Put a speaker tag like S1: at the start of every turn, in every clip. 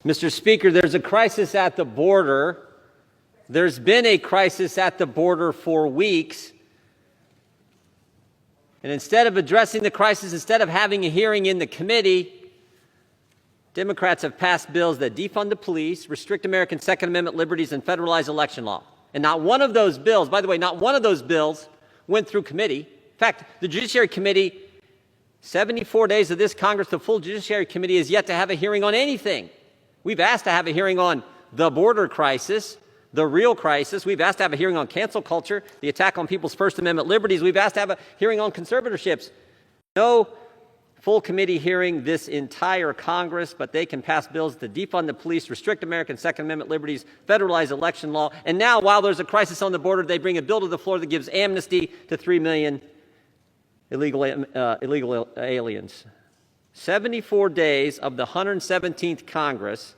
S1: Mr. Speaker, there's a crisis at the border. There's been a crisis at the border for weeks. And instead of addressing the crisis, instead of having a hearing in the committee, Democrats have passed bills that defund the police, restrict American Second Amendment liberties, and federalize election law. And not one of those bills, by the way, not one of those bills went through committee. In fact, the Judiciary Committee, 74 days of this Congress, the full Judiciary Committee is yet to have a hearing on anything. We've asked to have a hearing on the border crisis, the real crisis. We've asked to have a hearing on cancel culture, the attack on people's First Amendment liberties. We've asked to have a hearing on conservatorships. No full committee hearing this entire Congress, but they can pass bills to defund the police, restrict American Second Amendment liberties, federalize election law. And now, while there's a crisis on the border, they bring a bill to the floor that gives amnesty to 3 million illegal aliens. 74 days of the 117th Congress,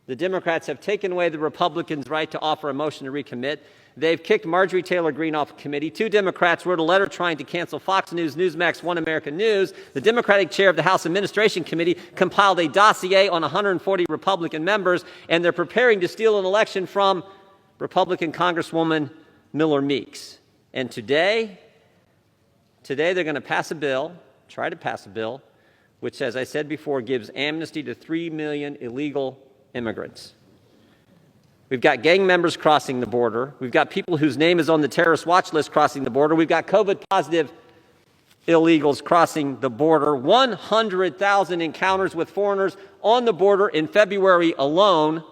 S1: the Democrats have taken away the Republicans' right to offer a motion to recommit. They've kicked Marjorie Taylor Greene off committee. 2 Democrats wrote a letter trying to cancel Fox News, Newsmax, One American News. The Democratic chair of the House Administration Committee compiled a dossier on 140 Republican members, and they're preparing to steal an election from Republican Congresswoman Miller Meeks. And today they're going to pass a bill, try to pass a bill, which, as I said before, gives amnesty to 3 million illegal immigrants. We've got gang members crossing the border. We've got people whose name is on the terrorist watch list crossing the border. We've got COVID-positive illegals crossing the border. 100,000 encounters with foreigners on the border in February alone.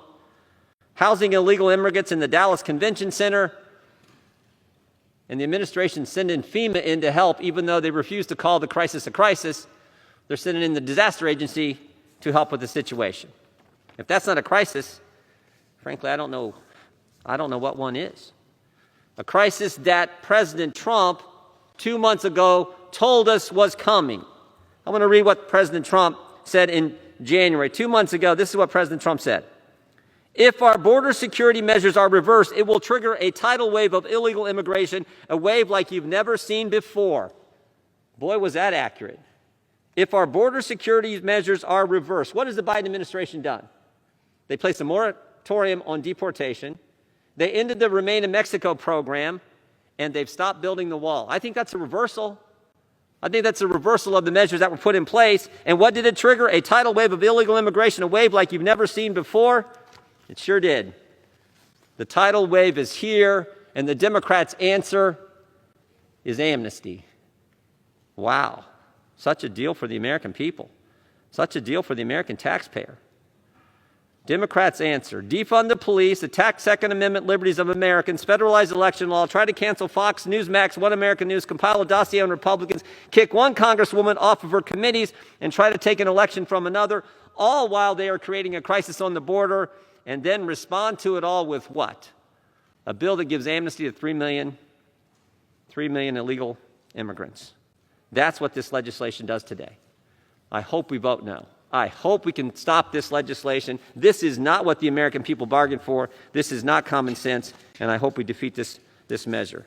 S1: Housing illegal immigrants in the Dallas Convention Center. And the administration sending FEMA in to help, even though they refuse to call the crisis a crisis. They're sending in the disaster agency to help with the situation. If that's not a crisis, frankly, I don't know what one is. A crisis that President Trump 2 months ago told us was coming. I want to read what President Trump said in January. 2 months ago, this is what President Trump said. If our border security measures are reversed, it will trigger a tidal wave of illegal immigration, a wave like you've never seen before. Boy, was that accurate. If our border security measures are reversed, what has the Biden administration done? They placed a moratorium on deportation. They ended the Remain in Mexico program, and they've stopped building the wall. I think that's a reversal. I think that's a reversal of the measures that were put in place. And what did it trigger? A tidal wave of illegal immigration, a wave like you've never seen before? It sure did. The tidal wave is here, and the Democrats' answer is amnesty. Wow. Such a deal for the American people. Such a deal for the American taxpayer. Democrats' answer: defund the police, attack Second Amendment liberties of Americans, federalize election law, try to cancel Fox, Newsmax, One American News, compile a dossier on Republicans, kick one congresswoman off of her committees, and try to take an election from another, all while they are creating a crisis on the border, and then respond to it all with what? A bill that gives amnesty to 3 million illegal immigrants. That's what this legislation does today. I hope we vote no. I hope we can stop this legislation. This is not what the American people bargained for. This is not common sense, and I hope we defeat this measure.